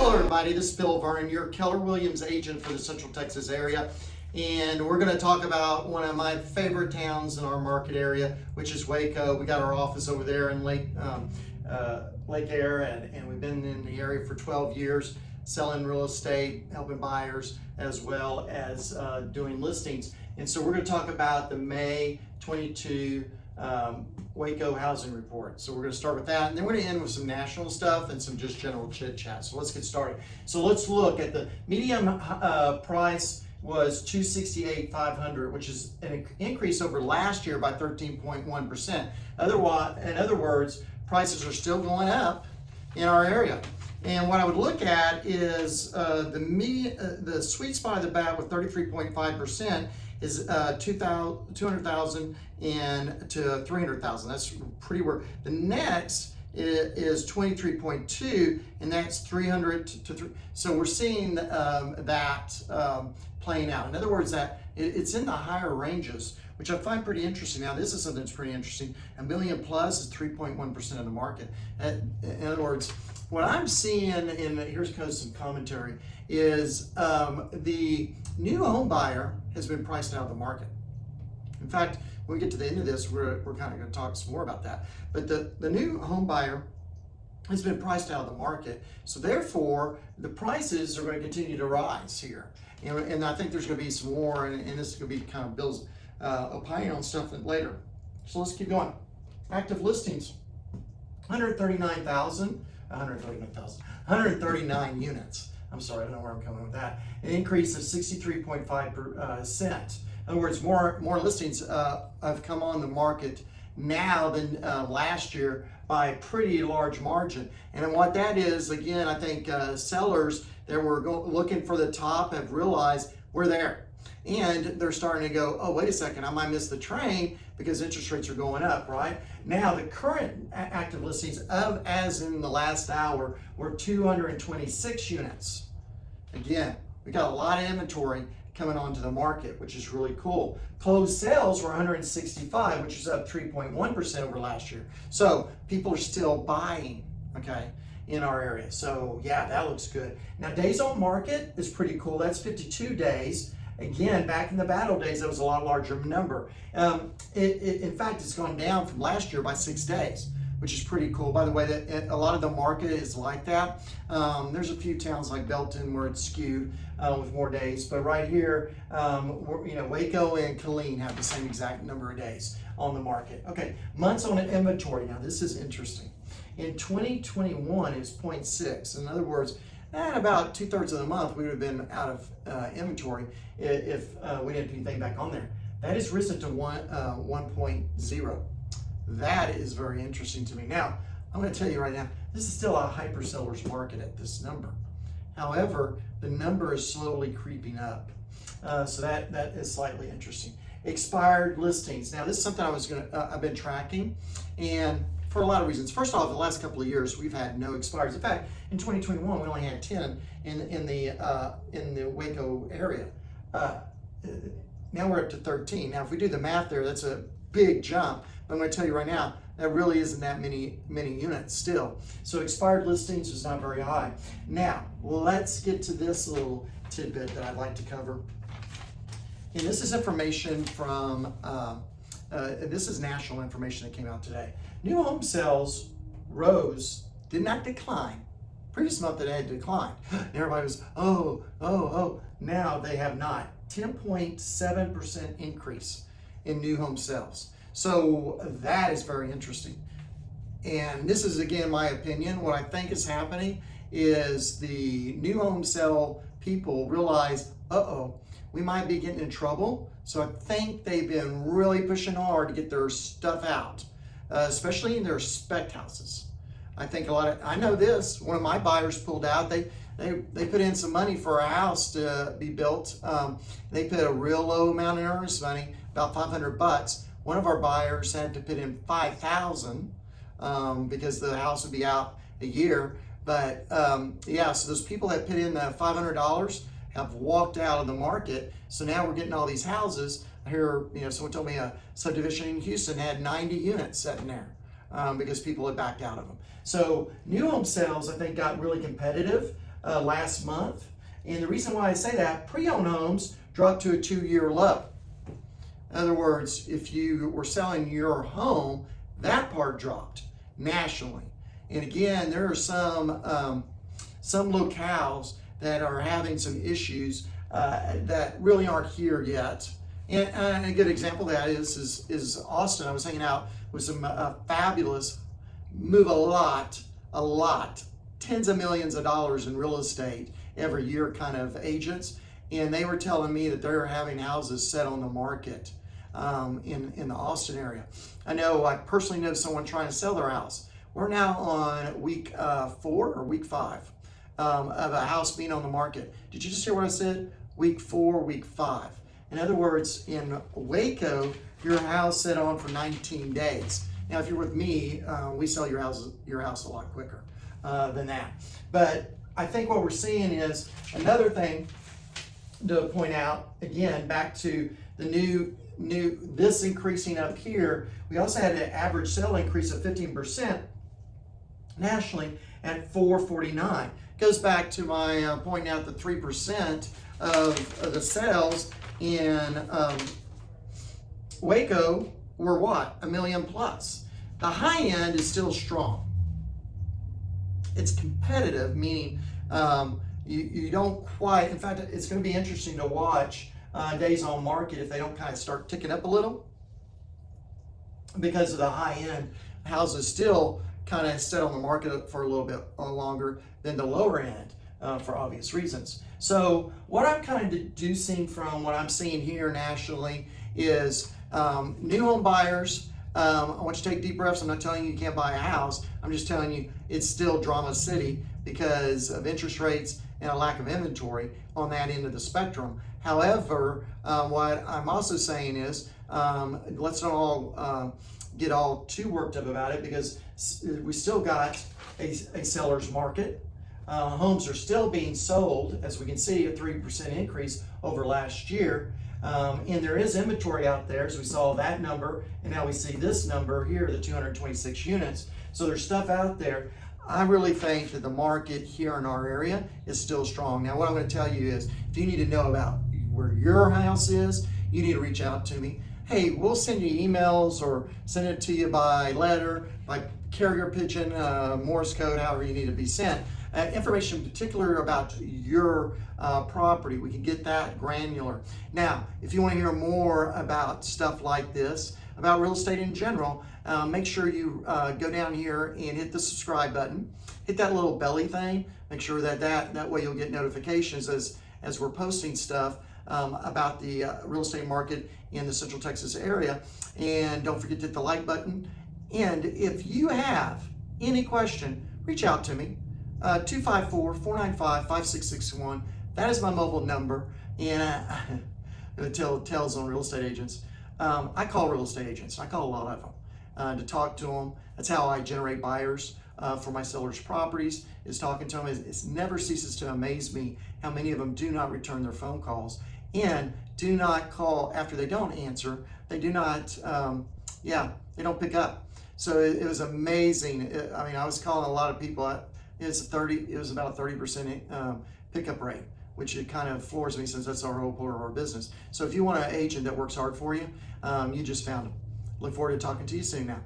Hello everybody, this is Bill Vernon, your Keller Williams agent for the Central Texas area. And we're going to talk about one of my favorite towns in our market area, which is Waco. We got our office over there in Lake Air, and we've been in the area for 12 years, selling real estate, helping buyers, as well as doing listings. And so we're going to talk about the May 22 Waco housing report. So we're going to start with that, and then we're going to end with some national stuff and some just general chit chat. So let's get started. So let's look at the median price was $268,500, which is an increase over last year by 13.1%. In other words, prices are still going up in our area. And what I would look at is the sweet spot of the bat with 33.5% is 200,000 and to 300,000. That's pretty where the next is 23.2, and that's 300 to 3. So we're seeing that playing out. In other words, that it's in the higher ranges, which I find pretty interesting. Now, this is something that's pretty interesting. $1 million plus is 3.1% of the market. In other words, what I'm seeing, and here's kind of some commentary, is the new home buyer has been priced out of the market. In fact, when we get to the end of this, we're kind of going to talk some more about that. But the new home buyer has been priced out of the market. So therefore, the prices are going to continue to rise here. And I think there's going to be some more, and this is going to be kind of Bill's opinion on stuff later. So let's keep going. Active listings, 139 units. I'm sorry, I don't know where I'm coming with that. An increase of 63.5%. In other words, more listings have come on the market now than last year by a pretty large margin. And what that is, again, I think sellers that were looking for the top have realized we're there. And they're starting to go, oh, wait a second, I might miss the train because interest rates are going up, right? Now, the current active listings as in the last hour, were 226 units. Again, we got a lot of inventory coming onto the market, which is really cool. Closed sales were 165, which is up 3.1% over last year. So people are still buying, okay, in our area. So yeah, that looks good. Now, days on market is pretty cool. That's 52 days. Again, back in the battle days, that was a lot larger number. In fact, it's gone down from last year by 6 days, which is pretty cool. By the way, a lot of the market is like that. There's a few towns like Belton where it's skewed with more days, but right here, Waco and Killeen have the same exact number of days on the market. Okay, months on an inventory. Now, this is interesting. In 2021, it's 0.6. In other words, at about 2/3 of the month, we would have been out of inventory if we didn't put anything back on there. That has risen to 1.0. That is very interesting to me. Now, I'm going to tell you right now, this is still a hyper seller's market at this number. However, the number is slowly creeping up. So that is slightly interesting. Expired listings. Now, this is something I've been tracking, and for a lot of reasons. First off, the last couple of years, we've had no expires. In fact, in 2021, we only had 10 in the Waco area. Now we're up to 13. Now, if we do the math there, that's a big jump. But I'm going to tell you right now, that really isn't that many units still. So expired listings is not very high. Now, let's get to this little tidbit that I'd like to cover. And this is information from, this is national information that came out today. New home sales rose, did not decline. Previous month it had declined. And everybody was, oh. Now they have not. 10.7% increase in new home sales. So that is very interesting. And this is, again, my opinion. What I think is happening is the new home sale people realize, we might be getting in trouble. So I think they've been really pushing hard to get their stuff out, especially in their spec houses. I think I know this, one of my buyers pulled out. They put in some money for a house to be built. They put a real low amount of earnest money, about $500. One of our buyers had to put in $5,000 because the house would be out a year. But yeah, so those people that put in the $500 have walked out of the market. So now we're getting all these houses. I hear, someone told me a subdivision in Houston had 90 units sitting there because people had backed out of them. So new home sales, I think, got really competitive. last month. And the reason why I say that, pre-owned homes dropped to a 2-year low. In other words, if you were selling your home, that part dropped nationally. And again, there are some locales that are having some issues that really aren't here yet. And a good example of that is Austin. I was hanging out with some fabulous, move a lot, tens of millions of dollars in real estate every year kind of agents. And they were telling me that they're having houses set on the market in the Austin area. I personally know someone trying to sell their house. We're now on week 4 or week 5 of a house being on the market. Did you just hear what I said? Week 4, week 5. In other words, in Waco, your house set on for 19 days. Now, if you're with me, we sell your house a lot quicker than that. But I think what we're seeing is another thing to point out, again, back to the this increasing up here. We also had an average sale increase of 15% nationally at 449. Goes back to my pointing out the 3% of the sales in Waco were what? $1 million plus. The high end is still strong. It's competitive, meaning you don't quite, in fact, it's going to be interesting to watch days on market if they don't kind of start ticking up a little, because of the high end houses still kind of set on the market for a little bit longer than the lower end for obvious reasons. So what I'm kind of deducing from what I'm seeing here nationally is new home buyers. I want you to take deep breaths. I'm not telling you can't buy a house. I'm just telling you it's still drama city because of interest rates and a lack of inventory on that end of the spectrum. However, what I'm also saying is let's not all get all too worked up about it, because we still got a seller's market. Homes are still being sold, as we can see, a 3% increase over last year. And there is inventory out there, as we saw that number, and now we see this number here, the 226 units. So there's stuff out there. I really think that the market here in our area is still strong. Now, what I'm going to tell you is, if you need to know about where your house is, you need to reach out to me. Hey, we'll send you emails or send it to you by letter, by carrier pigeon, Morse code, however you need to be sent. Information in particular about your property. We can get that granular. Now, if you want to hear more about stuff like this, about real estate in general, make sure you go down here and hit the subscribe button. Hit that little belly thing. Make sure that way you'll get notifications as we're posting stuff about the real estate market in the Central Texas area. And don't forget to hit the like button. And if you have any question, reach out to me. 254-495-5661. That is my mobile number. And it tells on real estate agents. I call real estate agents. I call a lot of them to talk to them. That's how I generate buyers for my sellers' properties, is talking to them. It never ceases to amaze me how many of them do not return their phone calls and do not call after they don't answer. They do not, they don't pick up. So it was amazing. I was calling a lot of people. It was about a 30% pickup rate, which it kind of floors me, since that's our whole part of our business. So if you want an agent that works hard for you, you just found them. Look forward to talking to you soon now.